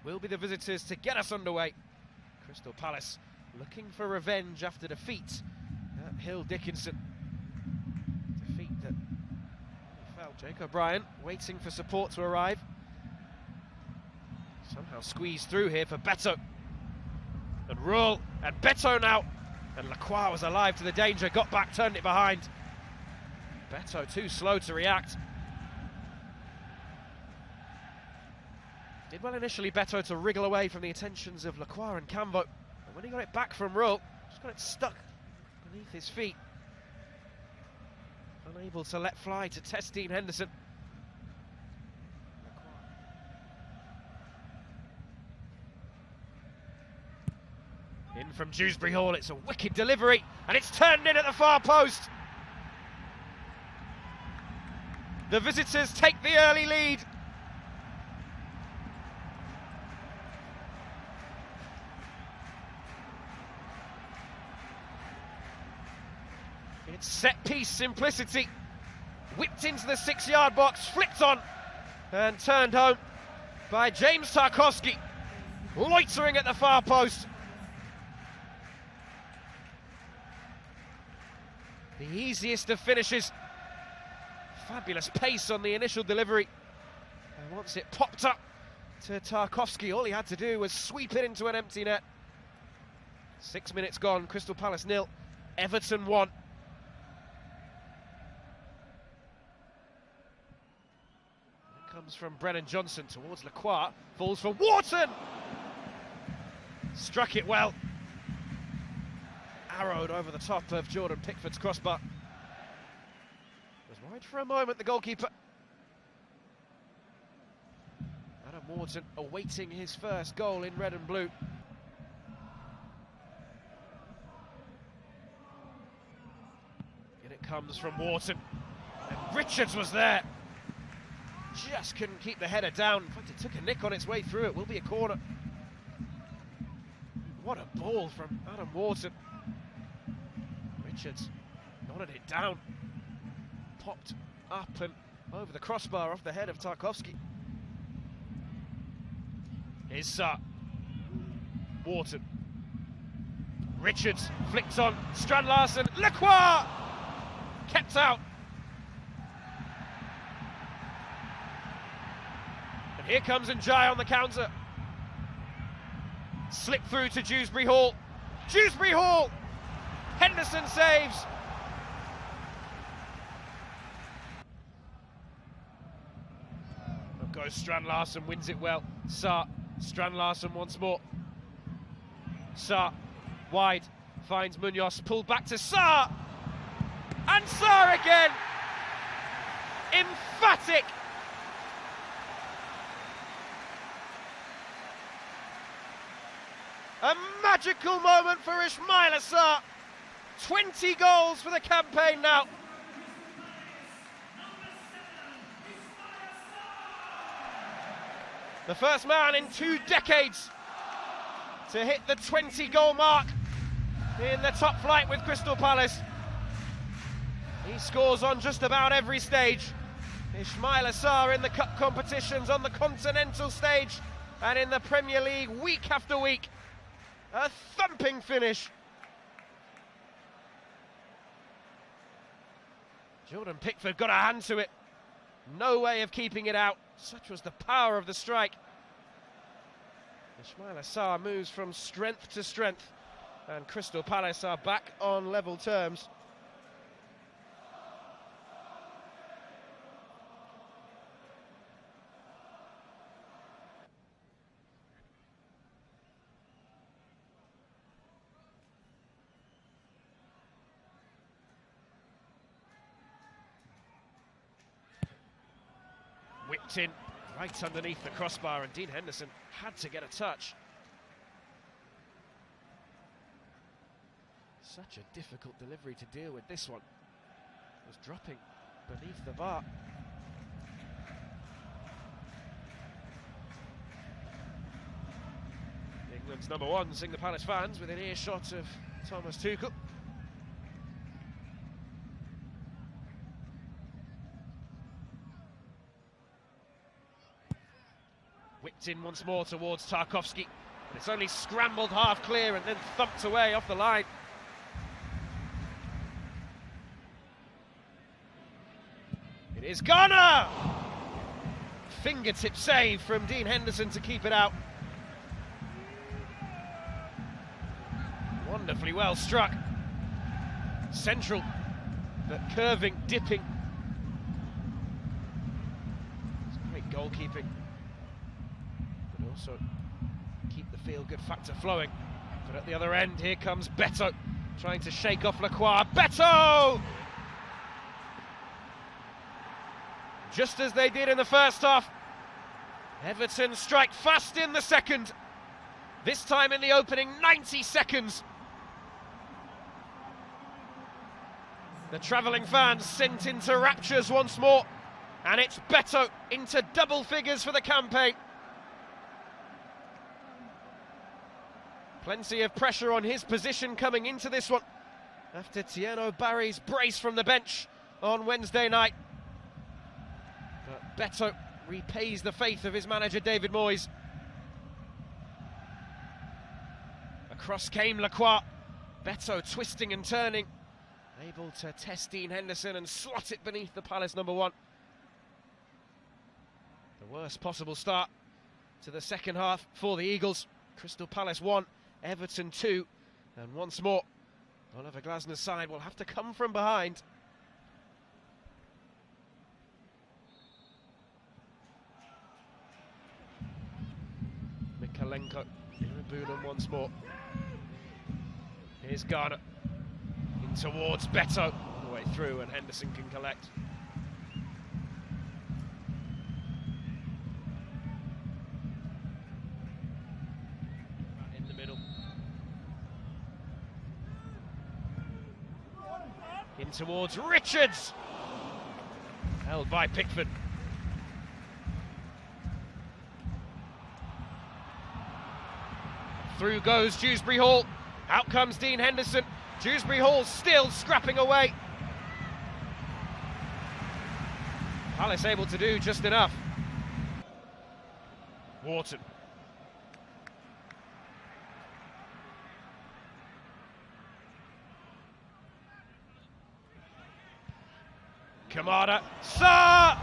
will be the visitors to get us underway. Crystal Palace looking for revenge after defeat at Hill Dickinson. Defeat that felt. Jake O'Brien waiting for support to arrive. Somehow squeezed through here for Beto. And Rule, and Beto now. And Lacroix was alive to the danger, got back, turned it behind. Beto too slow to react. Did well initially, Beto, to wriggle away from the attentions of Lacroix and Cambo. And when he got it back from Rule, just got it stuck beneath his feet. Unable to let fly to test Dean Henderson. In from Dewsbury Hall, it's a wicked delivery, and it's turned in at the far post. The visitors take the early lead. It's set-piece simplicity. Whipped into the 6-yard box, flicked on, and turned home by James Tarkowski, loitering at the far post. The easiest of finishes. Fabulous pace on the initial delivery. And once it popped up to Tarkowski, all he had to do was sweep it into an empty net. 6 minutes gone, Crystal Palace 0, Everton 1. It comes from Brennan Johnson towards Lacroix, falls for Wharton! Struck it well. Arrowed over the top of Jordan Pickford's crossbar. Was wide for a moment, the goalkeeper. Adam Wharton awaiting his first goal in red and blue. And it comes from Wharton. And Richards was there. Just couldn't keep the header down. In fact, it took a nick on its way through. It will be a corner. What a ball from Adam Wharton. Richards nodded it down, popped up and over the crossbar off the head of Tarkowski. Here's Wharton. Richards flicked on, Strand Larsen, Lacroix! Kept out. And here comes Njai on the counter. Slip through to Dewsbury Hall. Dewsbury Hall! Henderson saves. Up goes Strand Larsen, wins it well. Strand Larsen once more. Wide, finds Munoz, pulled back to Sarr. And Sarr again. Emphatic. A magical moment for Ismaila Sarr. 20 goals for the campaign now. The first man in 2 decades to hit the 20-goal mark in the top flight with Crystal Palace. He scores on just about every stage. Ismaila Sarr in the cup competitions, on the continental stage, and in the Premier League week after week. A thumping finish. Jordan Pickford got a hand to it. No way of keeping it out. Such was the power of the strike. Ismaila Sarr moves from strength to strength, and Crystal Palace are back on level terms. Whipped in right underneath the crossbar, and Dean Henderson had to get a touch. Such a difficult delivery to deal with, this one. It was dropping beneath the bar. England's number one, sing the Palace fans, within earshot of Thomas Tuchel. In once more towards Tarkowski. It's only scrambled half clear and then thumped away off the line. It is Ghana! Fingertip save from Dean Henderson to keep it out. Wonderfully well struck. Central, but curving, dipping. It's great goalkeeping. But also keep the feel-good factor flowing. But at the other end, here comes Beto, trying to shake off Lacroix. Beto! Just as they did in the first half. Everton strike fast in the second. This time in the opening 90 seconds. The travelling fans sent into raptures once more. And it's Beto into double figures for the campaign. Plenty of pressure on his position coming into this one after Tieno Barry's brace from the bench on Wednesday night. But Beto repays the faith of his manager David Moyes. Across came Lacroix. Beto twisting and turning, able to test Dean Henderson and slot it beneath the Palace number one. The worst possible start to the second half for the Eagles. Crystal Palace 1, Everton 2, and once more Oliver Glasner's side will have to come from behind. Mikalenko, Irabunam once more. Here's Ghana in towards Beto, all the way through, and Henderson can collect. In the middle. In towards Richards, held by Pickford. Through goes Dewsbury Hall. Out comes Dean Henderson. Dewsbury Hall still scrapping away. Palace able to do just enough. Wharton. Kamada. Sarr!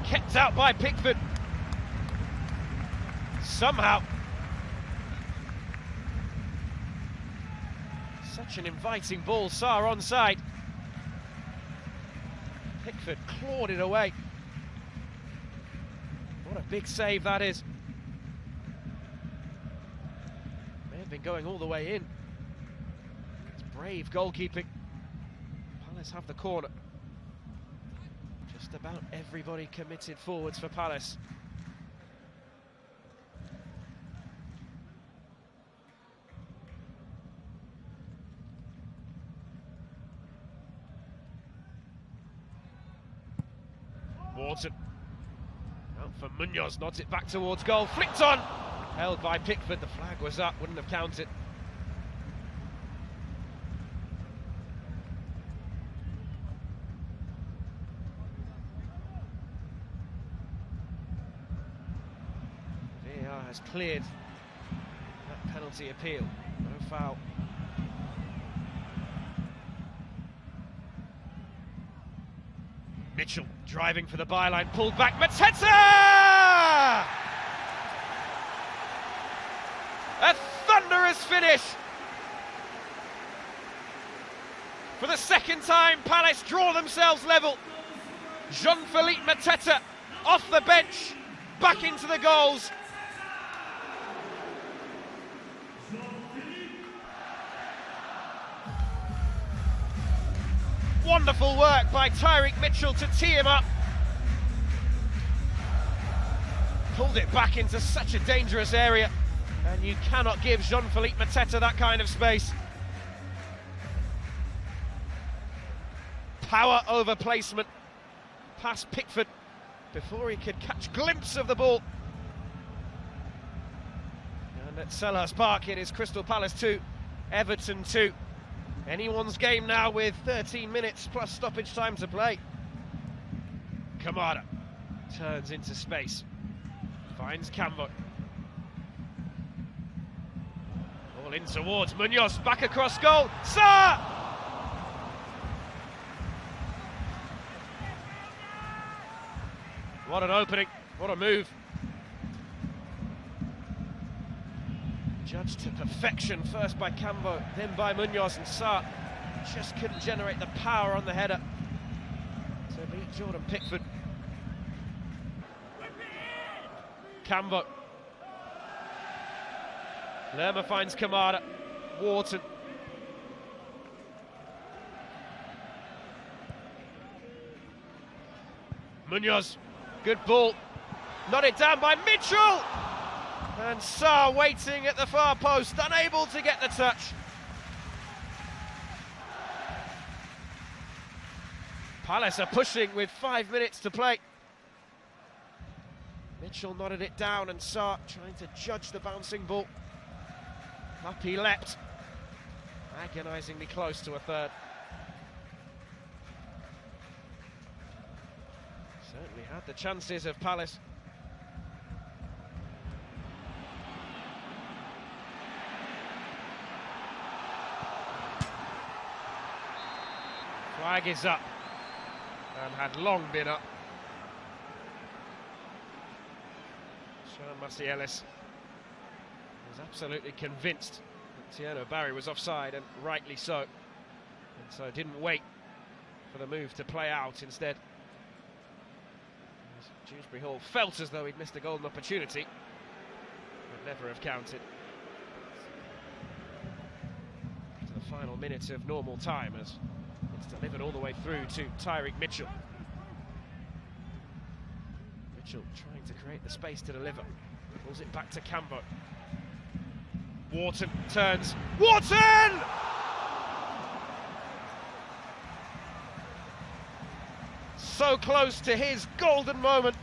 Kept out by Pickford. Somehow. Such an inviting ball, Sarr onside. Pickford clawed it away. What a big save that is. May have been going all the way in. It's brave goalkeeping. Palace have the corner. Just about everybody committed forwards for Palace. Wharton, out for Munoz, nods it back towards goal, flicked on, held by Pickford. The flag was up, wouldn't have counted. VAR has cleared that penalty appeal, no foul. Mitchell driving for the byline, pulled back, Mateta! A thunderous finish! For the second time, Palace draw themselves level. Jean-Philippe Mateta off the bench, back into the goals. Wonderful work by Tyreek Mitchell to tee him up. Pulled it back into such a dangerous area, and you cannot give Jean-Philippe Mateta that kind of space. Power over placement, past Pickford before he could catch a glimpse of the ball. And at Selhurst Park it is Crystal Palace 2, Everton 2. Anyone's game now with 13 minutes plus stoppage time to play. Kamada turns into space. Finds Kamada. Ball in towards Munoz, back across goal. Sa! What an opening, what a move. Judged to perfection, first by Kamada, then by Munoz, and Sa just couldn't generate the power on the header to beat Jordan Pickford. Kamada. Lerma finds Kamada. Wharton. Munoz. Good ball. Nodded down by Mitchell. And Sa waiting at the far post, unable to get the touch. Palace are pushing with 5 minutes to play. Mitchell nodded it down, and Sa trying to judge the bouncing ball. Up he leapt, agonisingly close to a third. Certainly had the chances of Palace. Flag is up, and had long been up. Marcielis was absolutely convinced that Tierno Barry was offside, and rightly so. And so didn't wait for the move to play out instead. As Dewsbury Hall felt as though he'd missed a golden opportunity. Would never have counted. To the final minute of normal time as it's delivered all the way through to Tyreek Mitchell. Mitchell trying to create the space to deliver. Pulls it back to Kamada. Wharton turns. Wharton! So close to his golden moment.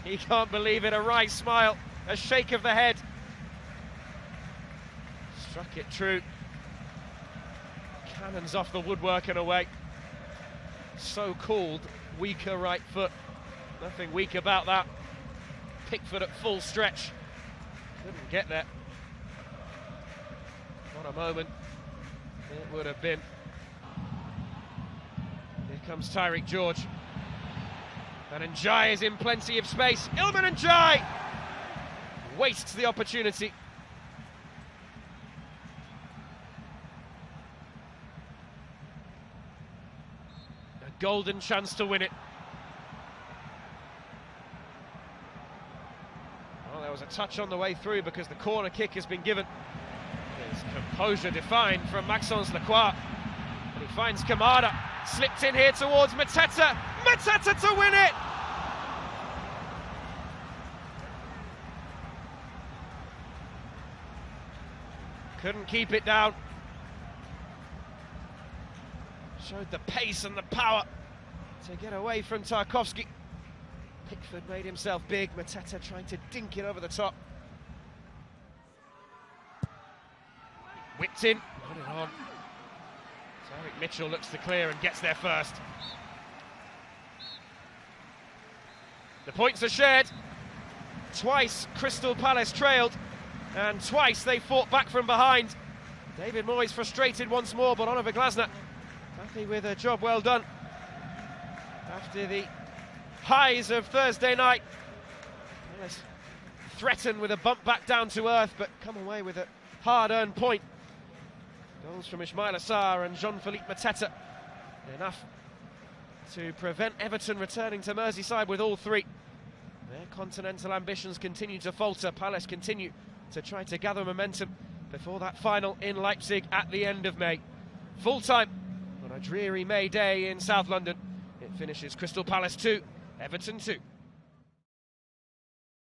He can't believe it. A wry smile, a shake of the head. Struck it true. Cannons off the woodwork and away. So called weaker right foot. Nothing weak about that. Pickford at full stretch. Couldn't get there. What a moment it would have been. Here comes Tyreek George. And Njai is in plenty of space. Ilman Njai wastes the opportunity. A golden chance to win it. There was a touch on the way through because the corner kick has been given. There's composure defined from Maxence Lacroix. And he finds Kamada. Slipped in here towards Mateta. Mateta to win it! Couldn't keep it down. Showed the pace and the power to get away from Tarkowski. Pickford made himself big. Mateta trying to dink it over the top. Whipped in, put it on. Tyreek Mitchell looks to clear and gets there first. The points are shared. Twice Crystal Palace trailed, and twice they fought back from behind. David Moyes frustrated once more, but Oliver Glasner happy with a job well done. After the highs of Thursday night, Palace threatened with a bump back down to earth, but come away with a hard-earned point. Goals from Ismaila Sarr and Jean-Philippe Mateta, enough to prevent Everton returning to Merseyside with all three. Their continental ambitions continue to falter. Palace continue to try to gather momentum before that final in Leipzig at the end of May. Full-time on a dreary May day in South London. It finishes Crystal Palace 2, Everton 2.